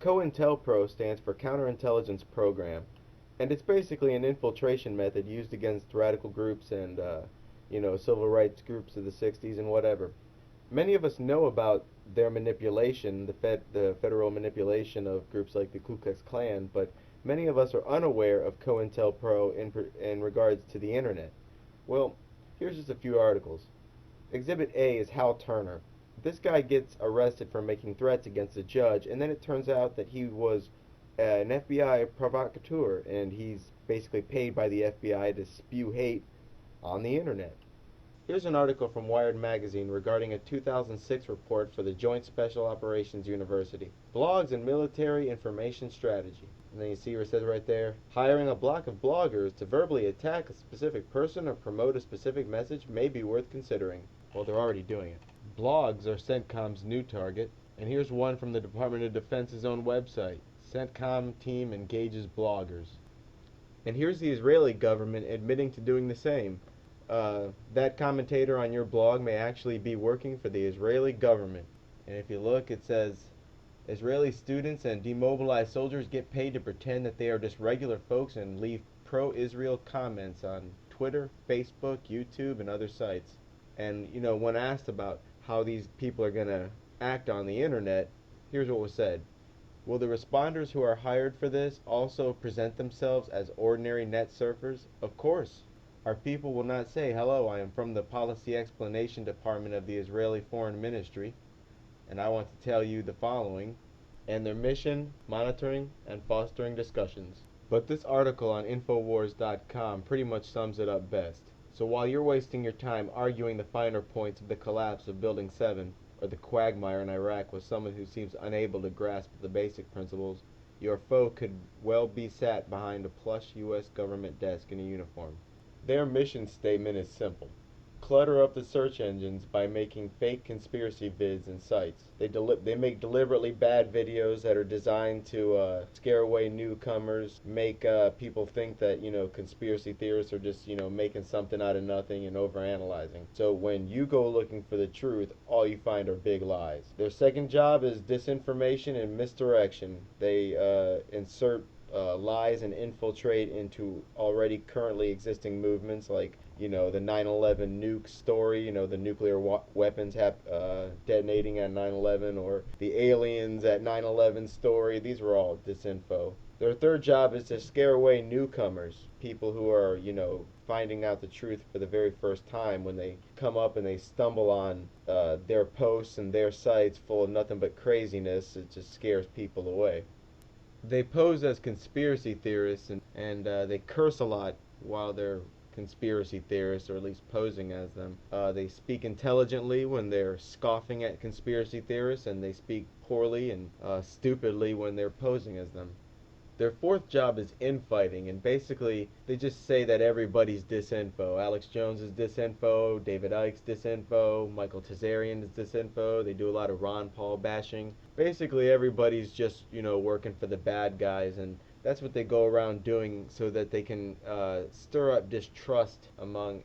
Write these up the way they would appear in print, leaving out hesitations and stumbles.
COINTELPRO stands for Counterintelligence Program, and it's basically an infiltration method used against radical groups and, civil rights groups of the 60s and whatever. Many of us know about their manipulation, the federal manipulation of groups like the Ku Klux Klan, but many of us are unaware of COINTELPRO in regards to the internet. Well, here's just a few articles. Exhibit A is Hal Turner. This guy gets arrested for making threats against a judge, and then it turns out that he was an FBI provocateur, and he's basically paid by the FBI to spew hate on the internet. Here's an article from Wired Magazine regarding a 2006 report for the Joint Special Operations University. Blogs and Military Information Strategy. And then you see where it says right there, hiring a block of bloggers to verbally attack a specific person or promote a specific message may be worth considering. Well, they're already doing it. Blogs are CENTCOM's new target, and here's one from the Department of Defense's own website. CENTCOM team engages bloggers. And here's the Israeli government admitting to doing the same. That commentator on your blog may actually be working for the Israeli government. And if you look, it says, Israeli students and demobilized soldiers get paid to pretend that they are just regular folks and leave pro-Israel comments on Twitter, Facebook, YouTube, and other sites. And, when asked about how these people are going to act on the internet, here's what was said. Will the responders who are hired for this also present themselves as ordinary net surfers? Of course. Our people will not say, hello, I am from the Policy Explanation Department of the Israeli Foreign Ministry, and I want to tell you the following, and their mission, monitoring, and fostering discussions. But this article on Infowars.com pretty much sums it up best. So while you're wasting your time arguing the finer points of the collapse of Building 7, or the quagmire in Iraq with someone who seems unable to grasp the basic principles, your foe could well be sat behind a plush U.S. government desk in a uniform. Their mission statement is simple. Clutter up the search engines by making fake conspiracy vids and sites. They make deliberately bad videos that are designed to scare away newcomers, make people think that, conspiracy theorists are just, making something out of nothing and overanalyzing. So when you go looking for the truth, all you find are big lies. Their second job is disinformation and misdirection. They insert lies and infiltrate into already currently existing movements like, the 9/11 nuke story, the nuclear weapons detonating at 9/11, or the aliens at 9/11 story. These were all disinfo. Their third job is to scare away newcomers, people who are, finding out the truth for the very first time when they come up and they stumble on their posts and their sites full of nothing but craziness. It just scares people away. They pose as conspiracy theorists and they curse a lot while they're conspiracy theorists, or at least posing as them. They speak intelligently when they're scoffing at conspiracy theorists, and they speak poorly and stupidly when they're posing as them. Their fourth job is infighting, and basically they just say that everybody's disinfo. Alex Jones is disinfo, David Icke's disinfo, Michael Tazarian is disinfo. They do a lot of Ron Paul bashing. Basically everybody's just, working for the bad guys, and that's what they go around doing so that they can stir up distrust among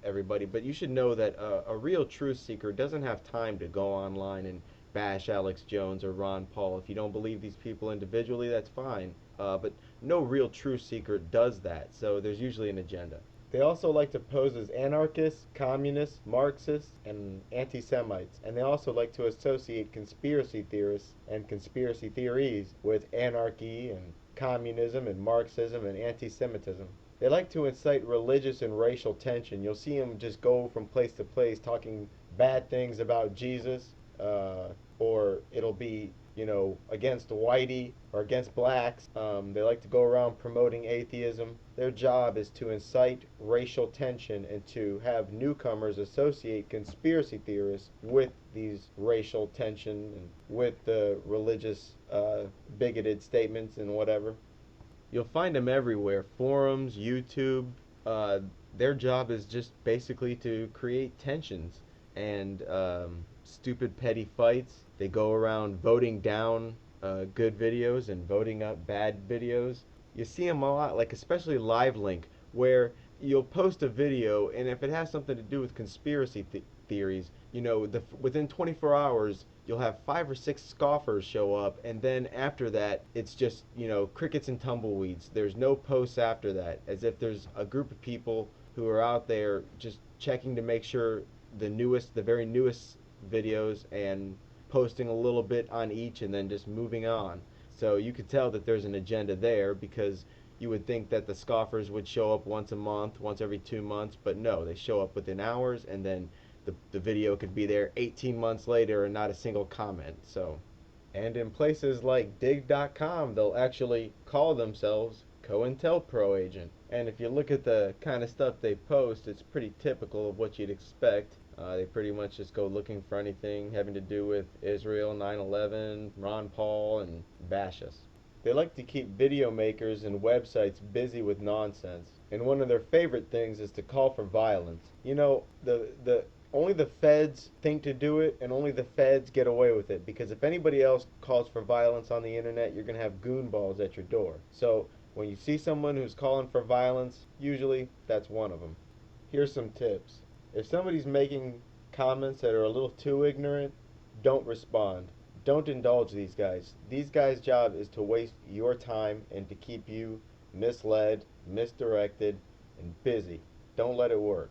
everybody. But you should know that a real truth seeker doesn't have time to go online and bash Alex Jones or Ron Paul. If you don't believe these people individually, that's fine. But no real truth seeker does that, so there's usually an agenda. They also like to pose as anarchists, communists, Marxists, and anti-Semites. And they also like to associate conspiracy theorists and conspiracy theories with anarchy and communism and Marxism and anti-Semitism. They like to incite religious and racial tension. You'll see them just go from place to place talking bad things about Jesus, or it'll be, against whitey or against blacks. They like to go around promoting atheism. Their job is to incite racial tension and to have newcomers associate conspiracy theorists with these racial tension and with the religious bigoted statements and whatever. You'll find them everywhere. Forums, YouTube. Their job is just basically to create tensions and stupid petty fights. They go around voting down good videos and voting up bad videos. You see them a lot, like especially LiveLink, where you'll post a video, and if it has something to do with conspiracy theories, within 24 hours you'll have 5 or 6 scoffers show up, and then after that, it's just, crickets and tumbleweeds. There's no posts after that, as if there's a group of people who are out there just checking to make sure the very newest videos, and posting a little bit on each and then just moving on. So you could tell that there's an agenda there, because you would think that the scoffers would show up once a month, once every 2 months, but no, they show up within hours, and then the video could be there 18 months later and not a single comment. And in places like dig.com, they'll actually call themselves COINTELPRO agent. And if you look at the kind of stuff they post, it's pretty typical of what you'd expect. They pretty much just go looking for anything having to do with Israel, 9/11, Ron Paul, and bash us. They like to keep video makers and websites busy with nonsense. And one of their favorite things is to call for violence. Only the feds think to do it, and only the feds get away with it. Because if anybody else calls for violence on the internet, you're going to have goonballs at your door. So when you see someone who's calling for violence, usually that's one of them. Here's some tips. If somebody's making comments that are a little too ignorant, don't respond. Don't indulge these guys. These guys' job is to waste your time and to keep you misled, misdirected, and busy. Don't let it work.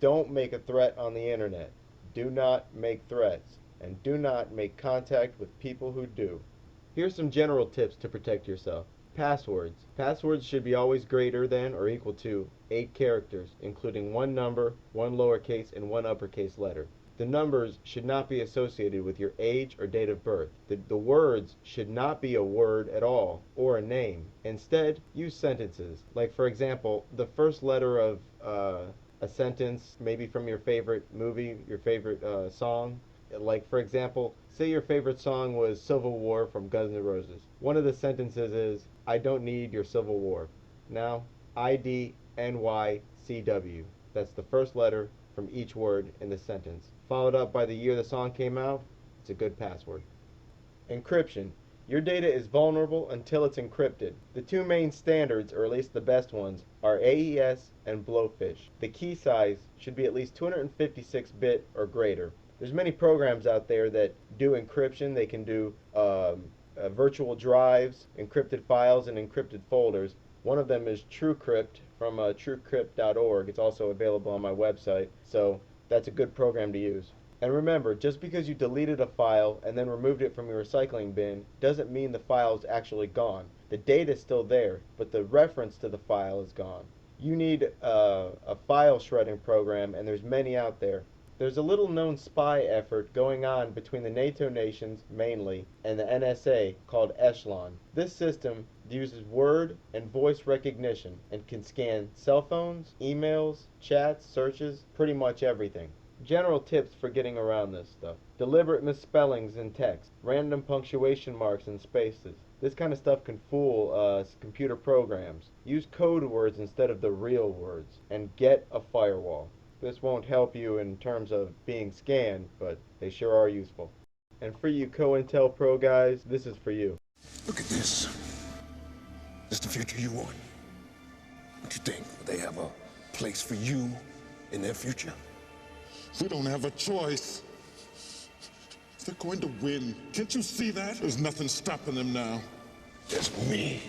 Don't make a threat on the internet. Do not make threats. And do not make contact with people who do. Here's some general tips to protect yourself. Passwords. Passwords should be always greater than or equal to 8 characters, including 1 number, 1 lowercase, and 1 uppercase letter. The numbers should not be associated with your age or date of birth. The words should not be a word at all, or a name. Instead, use sentences. Like, for example, the first letter of a sentence, maybe from your favorite movie, your favorite song. Like, for example, say your favorite song was Civil War from Guns N' Roses. One of the sentences is, I don't need your Civil War. Now, IDNYCW. That's the first letter from each word in the sentence. Followed up by the year the song came out. It's a good password. Encryption. Your data is vulnerable until it's encrypted. The 2 main standards, or at least the best ones, are AES and Blowfish. The key size should be at least 256-bit or greater. There's many programs out there that do encryption. They can do virtual drives, encrypted files, and encrypted folders. One of them is TrueCrypt from truecrypt.org. It's also available on my website, so that's a good program to use. And remember, just because you deleted a file and then removed it from your recycling bin doesn't mean the file is actually gone. The data is still there, but the reference to the file is gone. You need a file shredding program, and there's many out there. There's a little known spy effort going on between the NATO nations, mainly, and the NSA called Echelon. This system uses word and voice recognition and can scan cell phones, emails, chats, searches, pretty much everything. General tips for getting around this stuff. Deliberate misspellings in text, random punctuation marks and spaces. This kind of stuff can fool computer programs. Use code words instead of the real words, and get a firewall. This won't help you in terms of being scanned, but they sure are useful. And for you COINTELPRO guys, this is for you. Look at this. This the future you want. What you think? They have a place for you in their future? We don't have a choice. They're going to win. Can't you see that? There's nothing stopping them now. There's me.